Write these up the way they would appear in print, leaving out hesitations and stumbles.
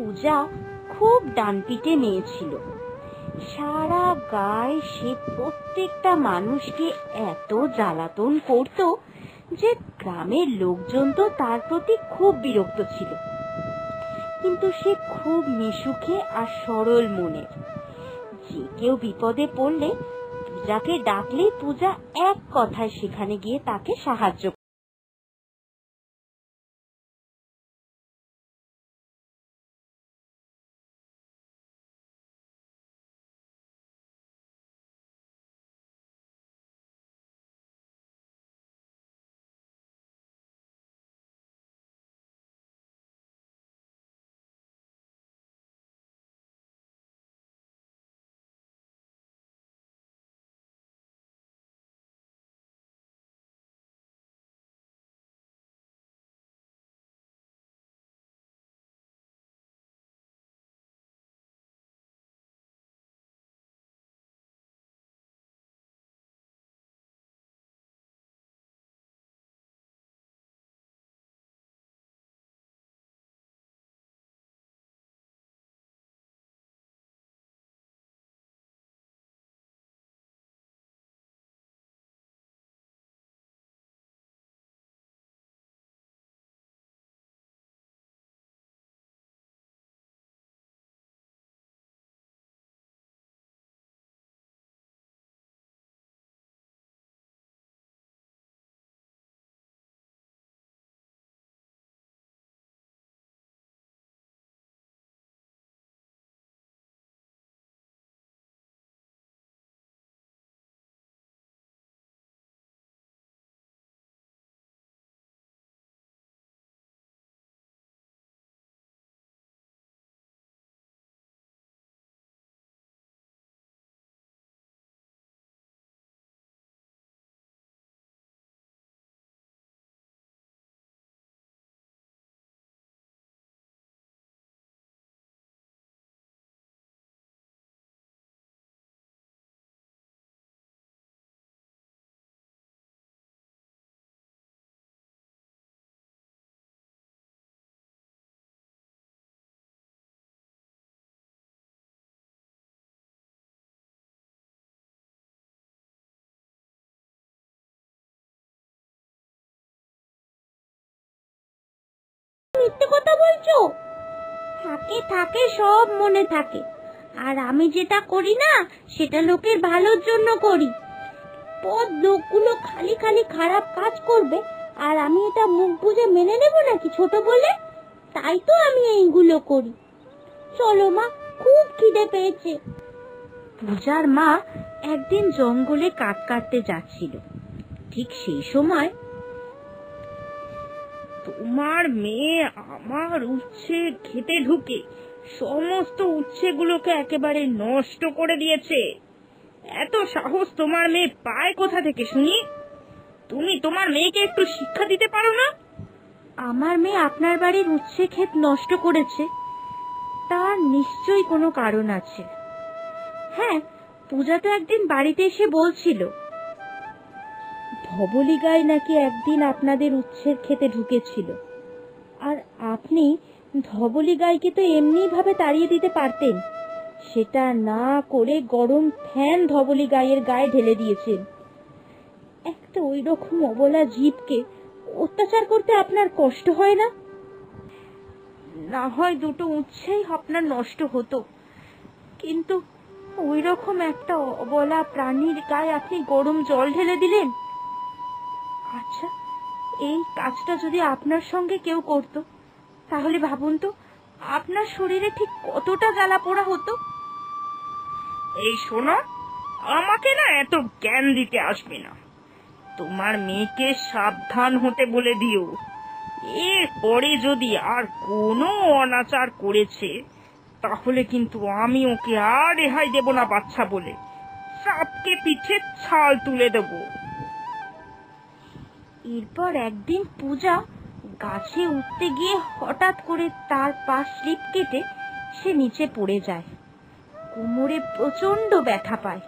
পূজা খুব ডানপিটে মেয়ে ছিল। সারা গায়ে সে প্রত্যেকটা মানুষকে এত জ্বালাতন করত যে গ্রামের লোকজন তো তার প্রতি খুব বিরক্ত ছিল। কিন্তু সে খুব মিশুকে আর সরল মনের। যে কেউ বিপদে পড়লে পূজাকে ডাকলেই পূজা এক কথায় সেখানে গিয়ে তাকে সাহায্য। মিথ্যে কথা বলছো? থাকে থাকে সব মনে থাকে। আর আমি যেটা করি না সেটা লোকের ভালোর জন্য করি। পদ লোকগুলো খালি খালি খারাপ কাজ করবে আর আমি এটা মুখ বুজে মেনে নেব নাকি ছোট বলে? তাই তো আমি এইগুলো করি। চলো মা, খুব খিদে পেয়েছে। পূজার মা একদিন জঙ্গলে কাঠ কাটতে যাচ্ছিল। ঠিক সেই সময় তোমার মেয়ে আমার উচ্ছে খেতে ঢুকে সমস্ত উচ্ছেগুলোকে একেবারে নষ্ট করে দিয়েছে। এত সাহস তোমার মেয়ে পায় কোথা থেকে শুনি? তুমি তোমার মেয়েকে একটু শিক্ষা দিতে পারো না? আমার মেয়ে আপনার বাড়ির উচ্ছে ক্ষেত নষ্ট করেছে, তার নিশ্চয়ই কোনো কারণ আছে। হ্যাঁ, পূজা তো একদিন বাড়িতে এসে বলছিল ধবলি গাই নাকি একদিন আপনাদের উচ্ছের ক্ষেতে ঢুকেছিল, আর আপনি ধবলি গাইকে তো এমনি ভাবে তাড়িয়ে দিতে পারতেন। সেটা না করে গরম ফ্যান ধবলি গাইয়ের গায়ে ঢেলে দিয়েছেন। একটা ওই রকম অবলা জীবকে অত্যাচার করতে আপনার কষ্ট হয় না? না হয় দুটো উচ্ছেই আপনার নষ্ট হতো, কিন্তু ওই রকম একটা অবলা প্রাণীর গায়ে আপনি গরম জল ঢেলে দিলেন। আচ্ছা, এই কাজটা যদি আপনার সঙ্গে কেউ করত, তাহলে ভাবুন তো আপনার শরীরে ঠিক কতটা জ্বালা পোড়া হতো। এই শোনো, আমাকে না এত জ্ঞান দিতে আসবে না। তোমার মেয়েকে সাবধান হতে বলে দিও। এর পরে যদি আর কোনো অনাচার করেছে তাহলে কিন্তু আমি ওকে আর রেহাই দেব না বাচ্চা বলে। চাপকে পিঠে ছাল তুলে দেব। এরপর একদিন পূজা গাছে উঠতে গিয়ে হঠাৎ করে তার পা স্লিপ কেটে সে নিচে পড়ে যায়। কোমরে প্রচন্ড ব্যথা পায়।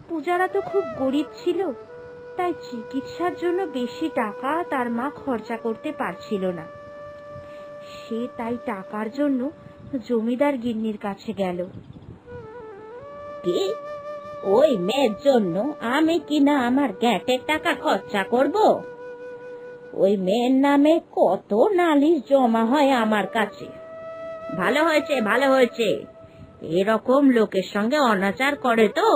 পূজারা তো খুব গরিব ছিল, তাই চিকিৎসার জন্য বেশি টাকা তার মা খরচা করতে পারছিল না। সে তাই টাকার জন্য জমিদার গিন্নির কাছে গেল। কি, ওই মেয়ের জন্য আমি কিনা আমার গ্যাটের টাকা খরচা করব? ওই মেয়ের নামে কত নালিশ জমা হয় আমার কাছে। ভালো হয়েছে, ভালো হয়েছে, এরকম লোকের সঙ্গে অনাচার করে তো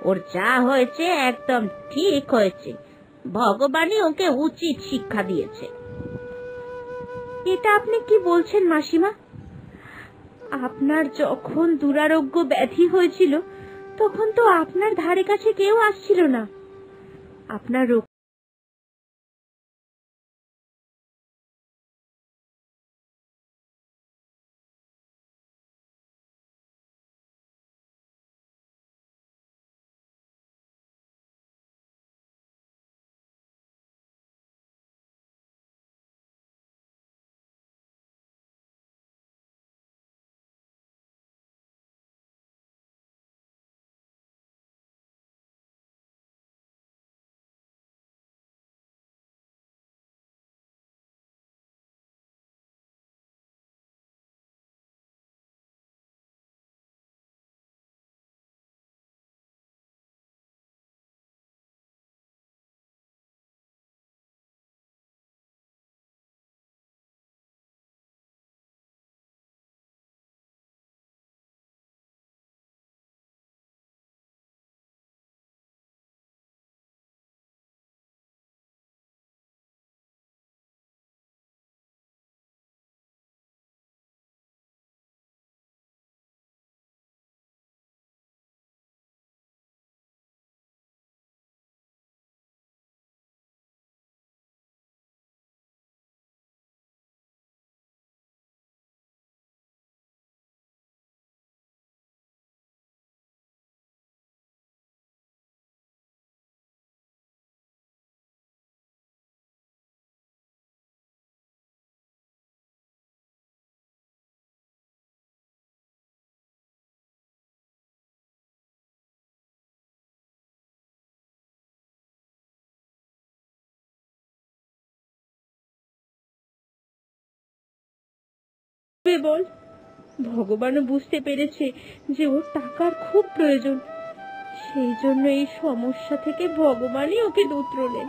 ওর যা হয়েছে একদম ঠিক হয়েছে। ভগবানই ওকে উচিত শিক্ষা দিয়েছে। এটা আপনি কি বলছেন মাসিমা? আপনার যখন দুরারোগ্য ব্যাধি হয়েছিল তখন তো আপনার ধারে কাছে কেউ আসছিল না। আপনার বল, ভগবানও বুঝতে পেরেছে যে ওর টাকার খুব প্রয়োজন। সেই জন্য এই সমস্যা থেকে ভগবানই ওকে উতরলেন।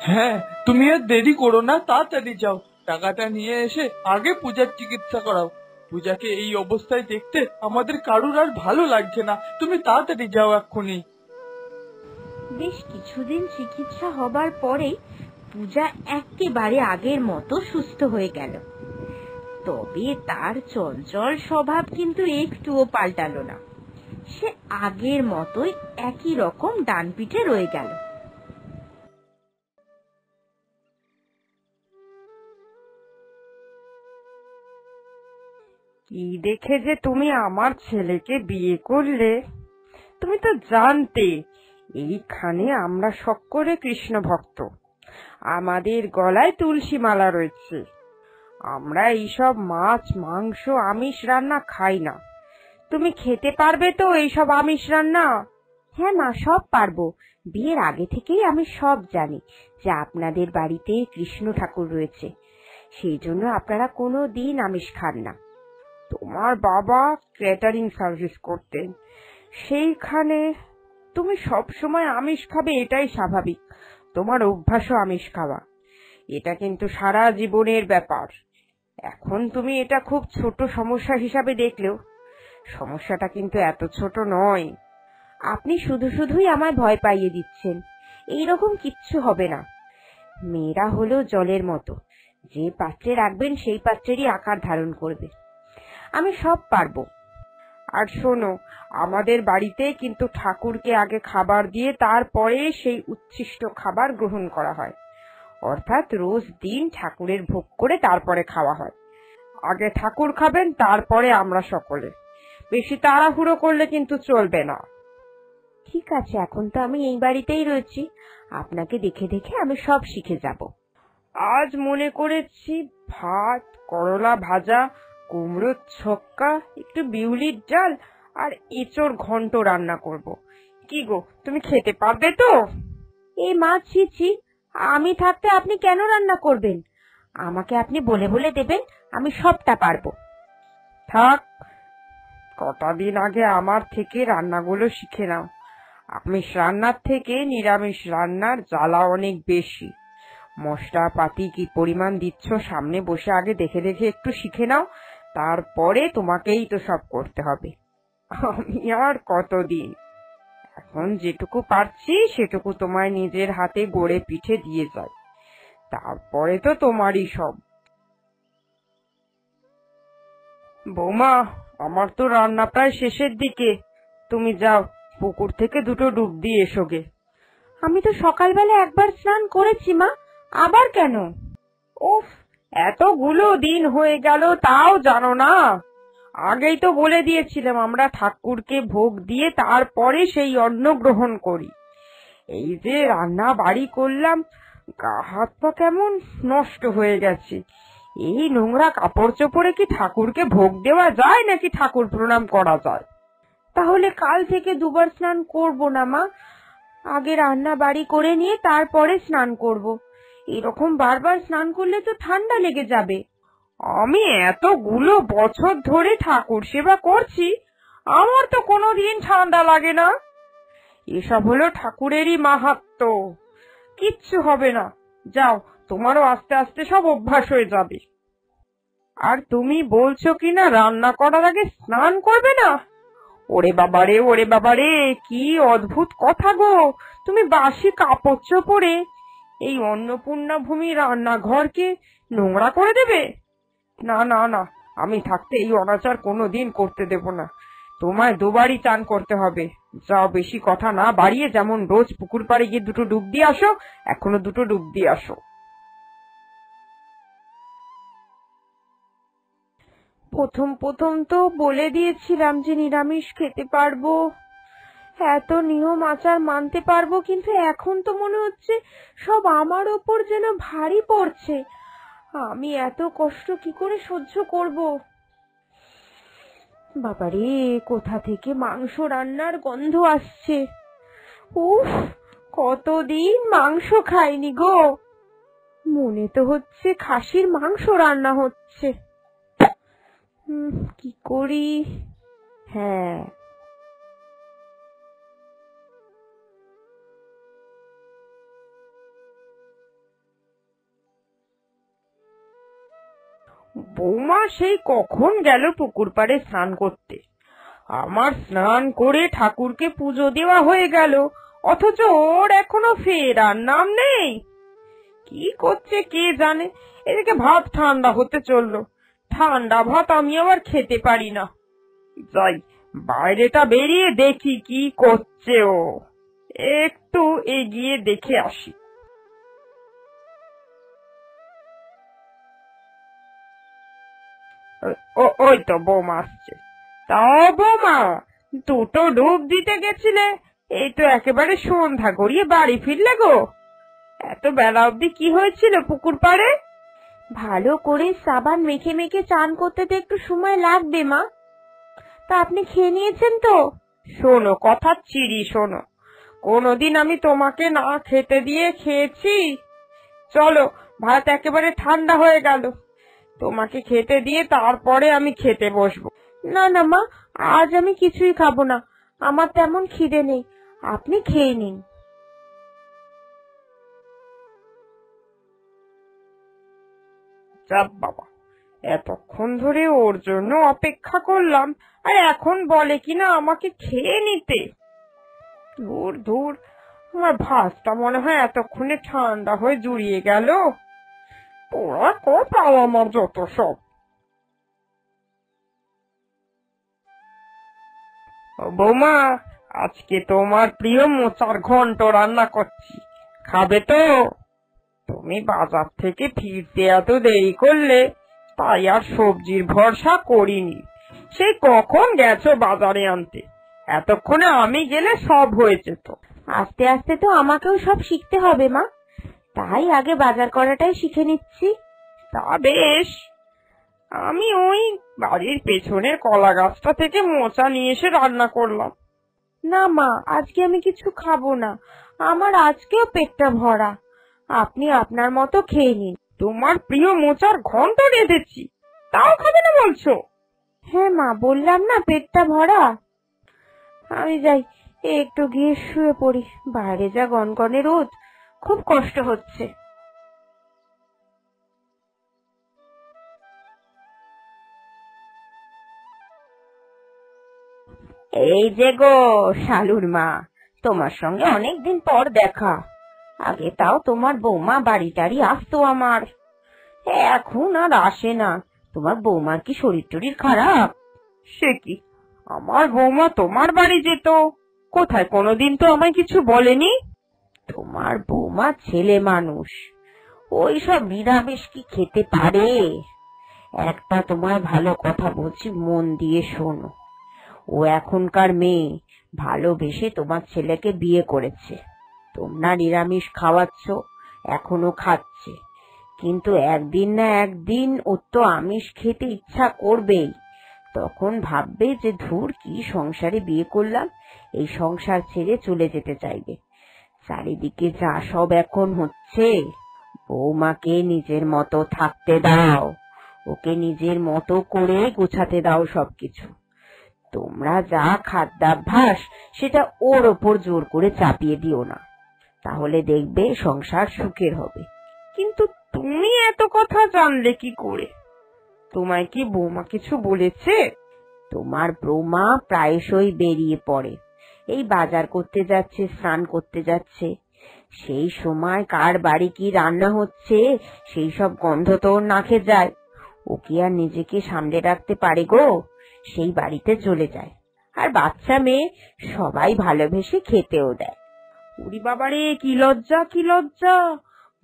হ্যাঁ, তুমি আর দেরি করো না, তাড়াতাড়ি যাও, টাকাটা নিয়ে এসে আগে পূজার চিকিৎসা করাও। পূজাকে এই অবস্থায় দেখতে আমাদের কারুর আর ভালো লাগছে না। তুমি তাড়াতাড়ি যাও এক্ষুনি। বেশ কিছুদিন চিকিৎসা হবার পরে পূজা একেবারে আগের মতো সুস্থ হয়ে গেল। তবে তার চঞ্চল স্বভাব কিন্তু একটুও পাল্টালো না। সে আগের মতোই একই রকম ডান পিঠে রয়ে গেল। কি দেখে যে তুমি আমার ছেলেকে বিয়ে করলে? তুমি তো জানতে এইখানে আমরা সকলে কৃষ্ণ ভক্ত, আমাদের গলায় তুলসী মালা রয়েছে। আমরা এইসব মাছ মাংস আমিষ রান্না খাই না। তুমি খেতে পারবে তো এইসব আমিষ রান্না? হ্যাঁ মা, সব পারবো। বিয়ের আগে থেকেই আমি সব জানি যে আপনাদের বাড়িতে কৃষ্ণ ঠাকুর রয়েছে, সেই জন্য আপনারা কোনো দিন আমিষ খান না। তোমার বাবা ক্যাটারিং সার্ভিস করতেন, সেইখানে তুমি সব সময় আমিষ খাবে এটাই স্বাভাবিক। তোমার অভ্যাসও আমিষ খাওয়া, এটা কিন্তু সারা জীবনের ব্যাপার। এখন তুমি এটা খুব ছোট সমস্যা হিসাবে দেখলেও সমস্যাটা কিন্তু এত ছোট নয়। আপনি শুধু শুধুই আমায় ভয় পাইয়ে দিচ্ছেন। এইরকম কিচ্ছু হবে না। মেয়েরা হলো জলের মতো, যে পাত্রে রাখবেন সেই পাত্রেরই আকার ধারণ করবে। আমি সব পারবো। আর শোনো, আমাদের বাড়িতে কিন্তু ঠাকুরকে আগে খাবার দিয়ে তারপরে সেই উচ্ছিষ্ট খাবার গ্রহণ করা হয়। অর্থাৎ রোজ দিন ঠাকুরের ভোগ করে তারপরে খাওয়া হয়। আগে ঠাকুর খাবেন, তারপরে আমরা সকলে। বেশি তাড়াহুড়ো করলে কিন্তু চলবে না। ঠিক আছে, এখন তো আমি এই বাড়িতেই রয়েছি, আপনাকে দেখে দেখে আমি সব শিখে যাব। আজ মনে করেছি ভাত, করলা ভাজা, কুমড়োর ছক্কা, একটু বিউলির ডাল আর এঁচোড় ঘন্ট রান্না করব। কি গো, তুমি খেতে পারবে তো? এই মা, ছি ছি, আমি থাকতে আপনি কেন রান্না করবেন? আমাকে আপনি বলে বলে দেবেন, আমি সবটা পারবো। থাক, কটা দিন আগে আমার থেকে রান্নাগুলো শিখে নাও। আমিষ রান্নার থেকে নিরামিষ রান্নার জ্বালা অনেক বেশি। মশলাপাতি কি পরিমাণ দিচ্ছ সামনে বসে আগে দেখে দেখে একটু শিখে নাও, তারপরে তোমাকেই তো সব করতে হবে। আমি আর কতদিন, এখন যেটুকু পারছি সেটুকু তোমায় নিজের হাতে গড়ে পিঠে দিয়ে যাই, তারপরে তো তোমারই সব। বৌমা, আমার তো রান্না প্রায় শেষের দিকে, তুমি যাও পুকুর থেকে দুটো ডুব দিয়ে এসো গে। আমি তো সকালবেলা একবার স্নান করেছি মা, আবার কেন? উফ, এতগুলো দিন হয়ে গেল তাও জানো না? আগেই তো বলে দিয়েছিলাম আমরা ঠাকুরকে ভোগ দিয়ে তারপরে সেই অন্ন গ্রহণ করি। এই যে রান্না বাড়ি করলাম, গা হাত পা কেমন নষ্ট হয়ে গেছে। এই নোংরা কাপড় চোপড়ে কি ঠাকুরকে ভোগ দেওয়া যায় নাকি ঠাকুর প্রণাম করা যায়? তাহলে কাল থেকে দুবার স্নান করব না মা, আগে রান্না বাড়ি করে নিয়ে তারপরে স্নান করব। এরকম বারবার স্নান করলে তো ঠান্ডা লেগে যাবে। আমি এতগুলো বছর ধরে ঠাকুর সেবা করছি, আমার তো কোনোদিন ঠান্ডা লাগে না। এসব হলো ঠাকুরেরই মাহাত্ম্য, কিচ্ছু হবে না। যাও, তোমারও আস্তে আস্তে সব অভ্যাস হয়ে যাবে। আর তুমি বলছো কিনা রান্না করার আগে স্নান করবে না? ওরে বাবারে, ওরে বাবারে, কি অদ্ভুত কথা গো! তুমি বাসি কাপড় চোপড়ে এই অন্নপূর্ণা ভূমি রান্নাঘরকে নোংরা করে দেবে? না না না, আমি থাকতে এই অনাচার কোনোদিন করতে দেব না। তোমায় দুবারই চান করতে হবে। যাও, বেশি কথা না বাড়িয়ে যেমন রোজ পুকুর পাড়ে গিয়ে দুটো ডুব দিয়ে আসো, এখনো দুটো ডুব দিয়ে আসো। প্রথম প্রথম তো বলে দিয়েছিলাম যে নিরামিষ খেতে পারবো, এত নিয়ম আচার মানতে পারবো, কিন্তু এখন তো মনে হচ্ছে সব আমার ওপর যেন ভারী পড়ছে। আমি এত কষ্ট কি করে সহ্য করব? বাবারে, কোথা থেকে মাংস রান্নার গন্ধ আসছে! উফ, কতদিন মাংস খাইনি গো, মনে তো হচ্ছে খাসির মাংস রান্না হচ্ছে। কি করি? হ্যাঁ, বৌমা সেই কখন গেল পুকুর পাড়ে স্নান করতে। আমার স্নান করে ঠাকুরকে পুজো দেওয়া হয়ে গেল, অথচ ওর এখনো ফেরার নাম নেই। কি করছে কে জানে। এদিকে ভাত ঠান্ডা হতে চললো, ঠান্ডা ভাত আমি আবার খেতে পারি না। যাই, বাইরেটা বেরিয়ে দেখি কি করছে ও, একটু এগিয়ে দেখে আসি। ওই তো বৌমা আসছে। তা বৌমা, দুটো ডুব দিতে গেছিলে, এই তো একেবারে সন্ধ্যা গড়িয়ে বাড়ি ফিরলে গো। এত বেলা অবধি কি হয়েছিল পুকুর পাড়ে? ভালো করে সাবান মেখে মেখে চান করতে তো একটু সময় লাগবে মা। তা আপনি খেয়ে নিয়েছেন তো? শোনো, কথা চিড়ি শোনো, কোনদিন আমি তোমাকে না খেতে দিয়ে খেয়েছি? চলো, ভাত একেবারে ঠান্ডা হয়ে গেল, তোমাকে খেতে দিয়ে তারপরে আমি খেতে বসবো। না না মা, আজ আমি কিছুই খাবো না, আমার তেমন খিদে নেই, আপনি খেয়ে নিন। যাক বাবা, এতক্ষণ ধরে ওর জন্য অপেক্ষা করলাম, আর এখন বলে কিনা আমাকে খেয়ে নিতে। ধুর ধুর, আমার ভাতটা মনে হয় এতক্ষণে ঠান্ডা হয়ে জুড়িয়ে গেল। ওরা কোথাও আমার যত সব। বৌমা, আজকে তোমার প্রিয় মোচার ঘন্ট রান্না করছি, খাবে তো? তুমি বাজার থেকে ফিরতে এত দেরি করলে, তাই আর সবজির ভরসা করিনি। সেই কখন গেছো বাজারে আনতে, এতক্ষণে আমি গেলে সব হয়ে যেত। আস্তে আস্তে তো আমাকেও সব শিখতে হবে মা, তাই আগে বাজার করাটাই শিখে নিচ্ছি। তা বেশ, আমি ওই বাড়ির পেছনের কলা গাছটা থেকে মোচা নিয়ে এসে রান্না করলাম। না মা, আজকে আমি কিছু খাবো না, আমার আজকেও পেটটা ভরা, আপনি আপনার মতো খেয়ে নিন। তোমার প্রিয় মোচার ঘন্ট রেঁধেছি, তাও খাবে না বলছো? হ্যাঁ মা, বললাম না পেটটা ভরা। আমি যাই, একটু গিয়ে শুয়ে পড়ি, বাইরে যা গনগনে রোদ, খুব কষ্ট হচ্ছে। এই যে গো শালুর মা, তোমার সঙ্গে অনেকদিন পর দেখা। আগে তাও তোমার বৌমা বাড়ি টাড়ি আসতো আমার, এখন আর আসে না। তোমার বৌমার কি শরীর টরীর খারাপ? সে কি, আমার বৌমা তোমার বাড়ি যেত? কোথায়, কোনোদিন তো আমায় কিছু বলেনি। তোমার বৌমা ছেলে মানুষ, ওই সব নিরামিষ কি খেতে পারে? একটা তোমায় ভালো কথা বলছি, মন দিয়ে শোনো। ও এখনকার মেয়ে, ভালোবেসে তোমার ছেলেকে বিয়ে করেছে। তোমরা নিরামিষ খাওয়াচ্ছ, এখনো খাচ্ছে, কিন্তু একদিন না একদিন ওর তো আমিষ খেতে ইচ্ছা করবেই। তখন ভাববে যে ধুর, কি সংসারে বিয়ে করলাম, এই সংসার ছেড়ে চলে যেতে চাইবে। চারিদিকে যা সব এখন হচ্ছে, বৌমাকে নিজের মতো থাকতে দাও, ওকে নিজের মতো করে গোছাতে দাও সবকিছু। তোমরা যা খাদ্যাভ্যাস, সেটা ওর ওপর জোর করে চাপিয়ে দিও না, তাহলে দেখবে সংসার সুখের হবে। কিন্তু তুমি এত কথা জানলে কি করে? তোমায় কি বৌমা কিছু বলেছে? তোমার বৌমা প্রায়শই বেরিয়ে পড়ে, এই বাজার করতে যাচ্ছে, স্নান করতে যাচ্ছে, সেই সময় কার বাড়ি কি রান্না হচ্ছে সেই সব গন্ধ তো ওর নাকে যায়। ও কি আর নিজেকে সামলে রাখতে পারে গো? সেই বাড়িতে চলে যায়, আর বাচ্চা মেয়ে সবাই ভালোবেসে খেতেও দেয়। উরি বাবারে, কি লজ্জা, কি লজ্জা!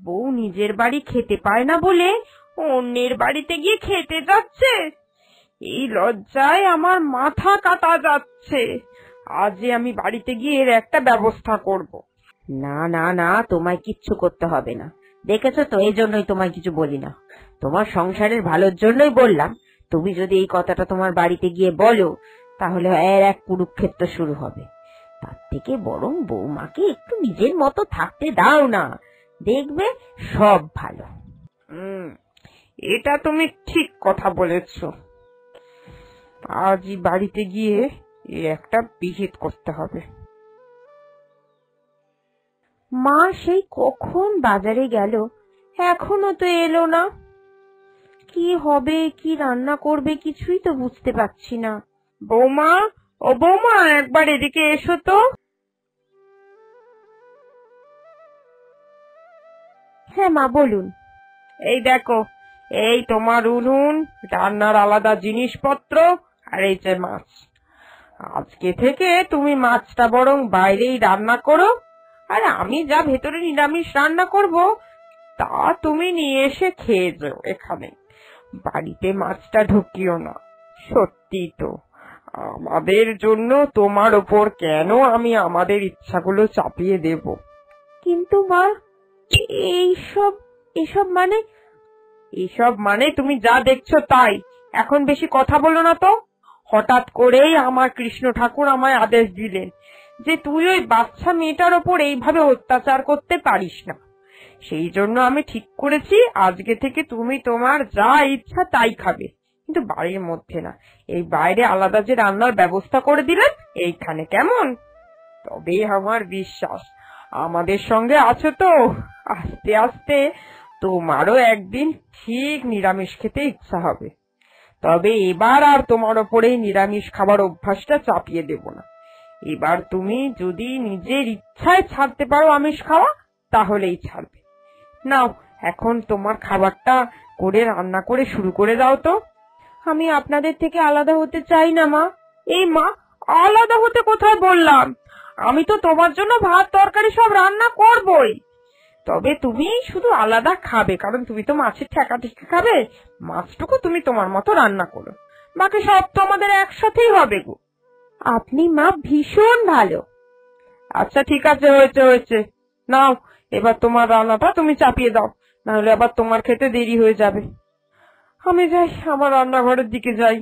বউ নিজের বাড়ি খেতে পায় না বলে অন্যের বাড়িতে গিয়ে খেতে যাচ্ছে। এই লজ্জায় আমার মাথা কাটা যাচ্ছে। আজই আমি বাড়িতে গিয়ে এর একটা ব্যবস্থা করব। না না না, তোমায় কিচ্ছু করতে হবে না, দেখেছো তো, এই জন্যই তোমায় কিছু বলি না। তোমার সংসারের ভালোর জন্যই বললাম। তুমি যদি এই কথাটা তোমার বাড়িতে গিয়ে বলো, তাহলে এর এক কুরুক্ষেত্র শুরু হবে। তার থেকে বরং বৌমাকে একটু নিজের মতো থাকতে দাও না, দেখবে সব ভালো। এটা তুমি ঠিক কথা বলেছ। আজই বাড়িতে গিয়ে একটা বিহিত করতে হবে। মা সেই কখন বাজারে গেল, এখনো তো এলো না। কি হবে, কি রান্না করবে, কিছুই তো বুঝতে পারছি না। বৌমা, ও বৌমা, একবার এদিকে এসো তো। হ্যাঁ মা, বলুন। এই দেখো, এই তোমার উনুন, রান্নার আলাদা জিনিসপত্র, আর এই যে মাছ। আজকে থেকে তুমি মাছটা বরং বাইরেই রান্না করো, আর আমি যা ভেতরে নিরামিষ রান্না করব তা তুমি নিয়ে এসে খেয়ে যাও এখানে। বাড়িতে মাছটা ঢুকিও না। সত্যি তো, আমাদের জন্য তোমার ওপর কেন আমি আমাদের ইচ্ছাগুলো চাপিয়ে দেব? কিন্তু মা, এইসব এসব মানে? এসব মানে তুমি যা দেখছো তাই। এখন বেশি কথা বলো না তো। হঠাৎ করেই আমার কৃষ্ণ ঠাকুর আমায় আদেশ দিলেন যে তুই ওই বাচ্চা মেয়েটার ওপর এইভাবে অত্যাচার করতে পারিস না। সেই জন্য আমি ঠিক করেছি আজকে থেকে তুমি তোমার যা ইচ্ছা তাই খাবে, কিন্তু বাড়ির মধ্যে না। এই বাইরে আলাদা যে রান্নার ব্যবস্থা করে দিলেন এইখানে, কেমন? তবে আমার বিশ্বাস আমাদের সঙ্গে আছো তো, আস্তে আস্তে তোমারও একদিন ঠিক নিরামিষ খেতে ইচ্ছা হবে। তবে এবার আর তোমার ওপরে নিরামিষ খাবার অভ্যাসটা চাপিয়ে দেব না। এবার তুমি যদি নিজের ইচ্ছায় ছাড়তে পারো আমিষ খাওয়া, তাহলেই ছাড়বে। নাও, এখন তোমার খাবারটা করে রান্না করে শুরু করে দাও তো। আমি আপনাদের থেকে আলাদা হতে চাই না মা। এই মা, আলাদা হতে কোথায় বললাম? আমি তো তোমার জন্য ভাত তরকারি সব রান্না করবই। তবে তুমি শুধু আলাদা খাবে, কারণ তুমি তো মাছের ঠেকা ঠেকে খাবে। মাছটুকু তুমি তোমার মতো রান্না করো, বাকি সব তো আমাদের একসাথেই হবে গো। আপনি মা ভীষণ ভালো। আচ্ছা ঠিক আছে, হয়েছে হয়েছে। নাও, এবার তোমার রান্নাটা তুমি চাপিয়ে দাও, নাহলে আবার তোমার খেতে দেরি হয়ে যাবে। আমি যাই, আমার রান্নাঘরের দিকে যাই।